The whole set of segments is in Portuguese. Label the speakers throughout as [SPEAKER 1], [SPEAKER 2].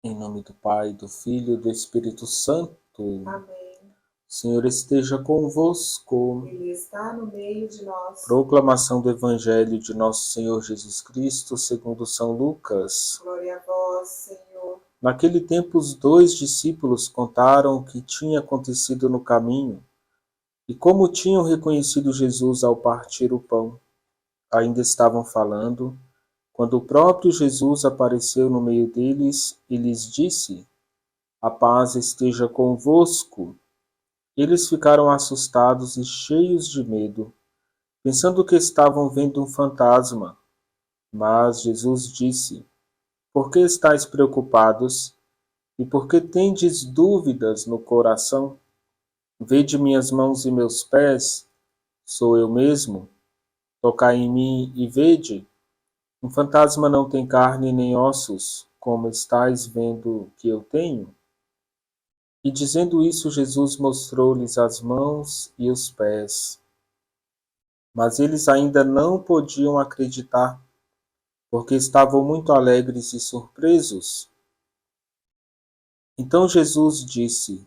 [SPEAKER 1] Em nome do Pai, do Filho e do Espírito Santo.
[SPEAKER 2] Amém.
[SPEAKER 1] O Senhor esteja convosco.
[SPEAKER 2] Ele está no meio de nós.
[SPEAKER 1] Proclamação do Evangelho de Nosso Senhor Jesus Cristo, segundo São Lucas.
[SPEAKER 2] Glória a vós, Senhor.
[SPEAKER 1] Naquele tempo, os 2 discípulos contaram o que tinha acontecido no caminho e como tinham reconhecido Jesus ao partir o pão. Ainda estavam falando, quando o próprio Jesus apareceu no meio deles e lhes disse: A paz esteja convosco. Eles ficaram assustados e cheios de medo, pensando que estavam vendo um fantasma. Mas Jesus disse: Por que estáis preocupados? E por que tendes dúvidas no coração? Vede minhas mãos e meus pés, sou eu mesmo. Tocai em mim e vede. Um fantasma não tem carne nem ossos, como estáis vendo que eu tenho. E dizendo isso, Jesus mostrou-lhes as mãos e os pés. Mas eles ainda não podiam acreditar, porque estavam muito alegres e surpresos. Então Jesus disse: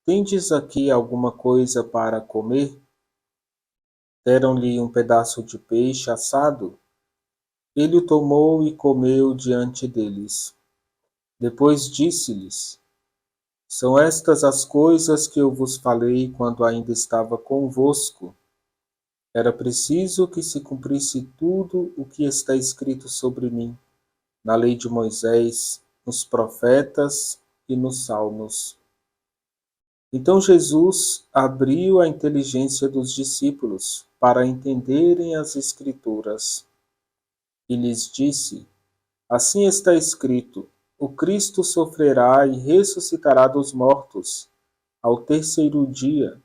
[SPEAKER 1] Tendes aqui alguma coisa para comer? Deram-lhe um pedaço de peixe assado. Ele o tomou e comeu diante deles. Depois disse-lhes: São estas as coisas que eu vos falei quando ainda estava convosco. Era preciso que se cumprisse tudo o que está escrito sobre mim, na lei de Moisés, nos profetas e nos salmos. Então Jesus abriu a inteligência dos discípulos para entenderem as Escrituras e lhes disse: Assim está escrito: o Cristo sofrerá e ressuscitará dos mortos ao terceiro dia,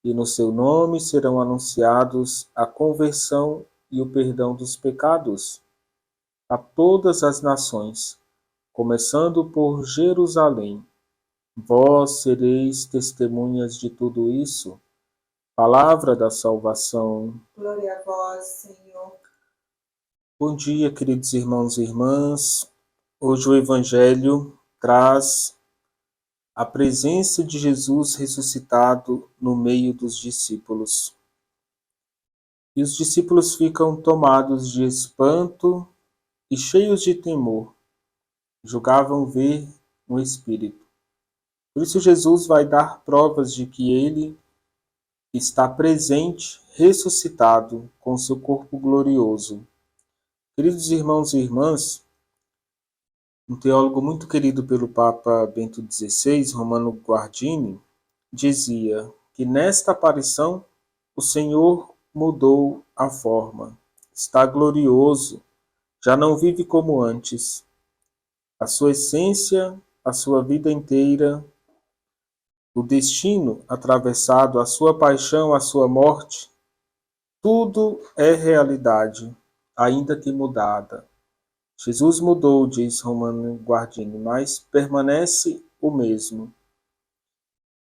[SPEAKER 1] e no seu nome serão anunciados a conversão e o perdão dos pecados a todas as nações, começando por Jerusalém. Vós sereis testemunhas de tudo isso. Palavra da salvação.
[SPEAKER 2] Glória a vós, Senhor.
[SPEAKER 1] Bom dia, queridos irmãos e irmãs. Hoje o Evangelho traz a presença de Jesus ressuscitado no meio dos discípulos. E os discípulos ficam tomados de espanto e cheios de temor. Julgavam ver um espírito. Por isso Jesus vai dar provas de que ele está presente, ressuscitado, com seu corpo glorioso. Queridos irmãos e irmãs, um teólogo muito querido pelo Papa Bento XVI, Romano Guardini, dizia que nesta aparição o Senhor mudou a forma, está glorioso, já não vive como antes. A sua essência, a sua vida inteira, o destino atravessado, a sua paixão, a sua morte, tudo é realidade, ainda que mudada. Jesus mudou, diz Romano Guardini, mas permanece o mesmo.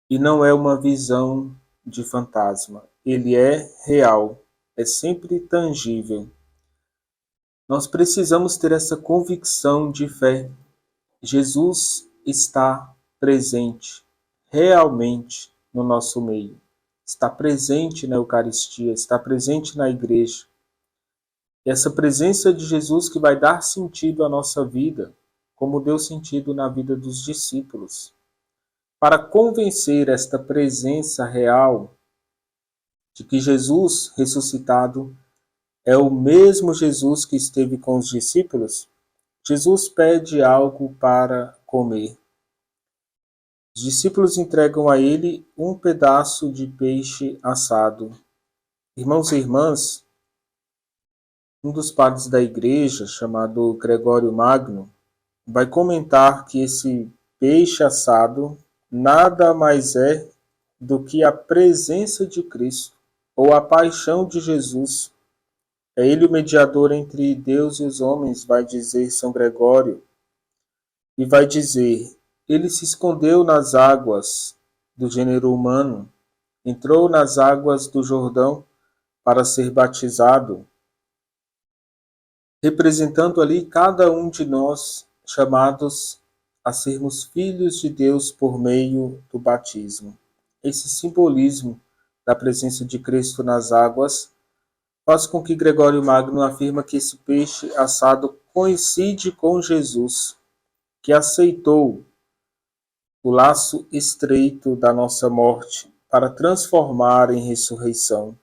[SPEAKER 1] E não é uma visão de fantasma. Ele é real, é sempre tangível. Nós precisamos ter essa convicção de fé. Jesus está presente, realmente, no nosso meio. Está presente na Eucaristia, está presente na igreja. E essa presença de Jesus que vai dar sentido à nossa vida, como deu sentido na vida dos discípulos. Para convencer esta presença real de que Jesus ressuscitado é o mesmo Jesus que esteve com os discípulos, Jesus pede algo para comer. Os discípulos entregam a ele um pedaço de peixe assado. Irmãos e irmãs, um dos padres da igreja, chamado Gregório Magno, vai comentar que esse peixe assado nada mais é do que a presença de Cristo, ou a paixão de Jesus. É ele o mediador entre Deus e os homens, vai dizer São Gregório, e vai dizer: ele se escondeu nas águas do gênero humano, entrou nas águas do Jordão para ser batizado, representando ali cada um de nós chamados a sermos filhos de Deus por meio do batismo. Esse simbolismo da presença de Cristo nas águas faz com que Gregório Magno afirma que esse peixe assado coincide com Jesus, que aceitou o laço estreito da nossa morte para transformar em ressurreição.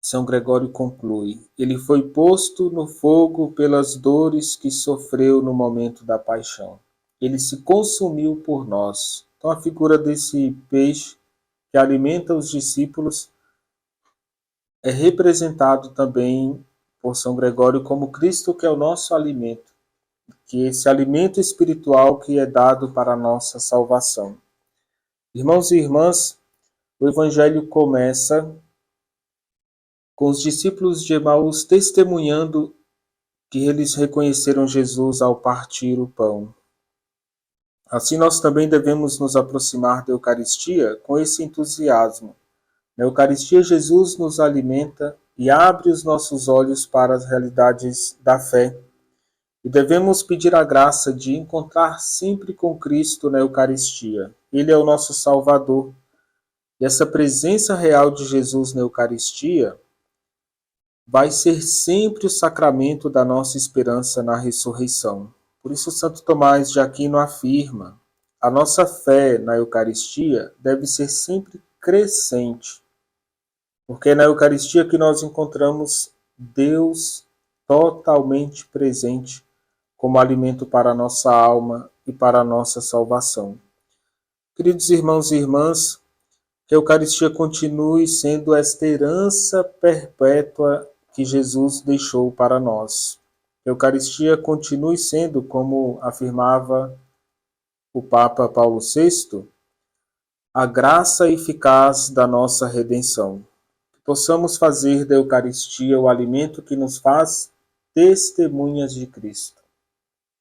[SPEAKER 1] São Gregório conclui: ele foi posto no fogo pelas dores que sofreu no momento da paixão. Ele se consumiu por nós. Então a figura desse peixe que alimenta os discípulos é representado também por São Gregório como Cristo, que é o nosso alimento, que é esse alimento espiritual que é dado para a nossa salvação. Irmãos e irmãs, o Evangelho começa com os discípulos de Emaús testemunhando que eles reconheceram Jesus ao partir o pão. Assim nós também devemos nos aproximar da Eucaristia com esse entusiasmo. Na Eucaristia, Jesus nos alimenta e abre os nossos olhos para as realidades da fé. E devemos pedir a graça de encontrar sempre com Cristo na Eucaristia. Ele é o nosso Salvador. E essa presença real de Jesus na Eucaristia vai ser sempre o sacramento da nossa esperança na ressurreição. Por isso Santo Tomás de Aquino afirma: a nossa fé na Eucaristia deve ser sempre crescente, porque é na Eucaristia que nós encontramos Deus totalmente presente como alimento para a nossa alma e para a nossa salvação. Queridos irmãos e irmãs, que a Eucaristia continue sendo esta herança perpétua que Jesus deixou para nós. Que a Eucaristia continue sendo, como afirmava o Papa Paulo VI, a graça eficaz da nossa redenção. Que possamos fazer da Eucaristia o alimento que nos faz testemunhas de Cristo.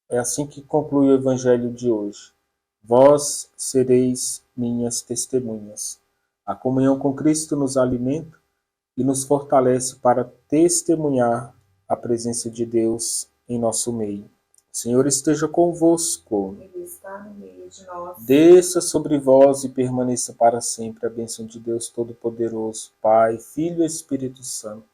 [SPEAKER 1] É assim que conclui o Evangelho de hoje. Vós sereis minhas testemunhas. A comunhão com Cristo nos alimenta e nos fortalece para testemunhar a presença de Deus em nosso meio. O Senhor esteja convosco.
[SPEAKER 2] Ele está no meio de nós.
[SPEAKER 1] Desça sobre vós e permaneça para sempre a bênção de Deus Todo-Poderoso, Pai, Filho e Espírito Santo.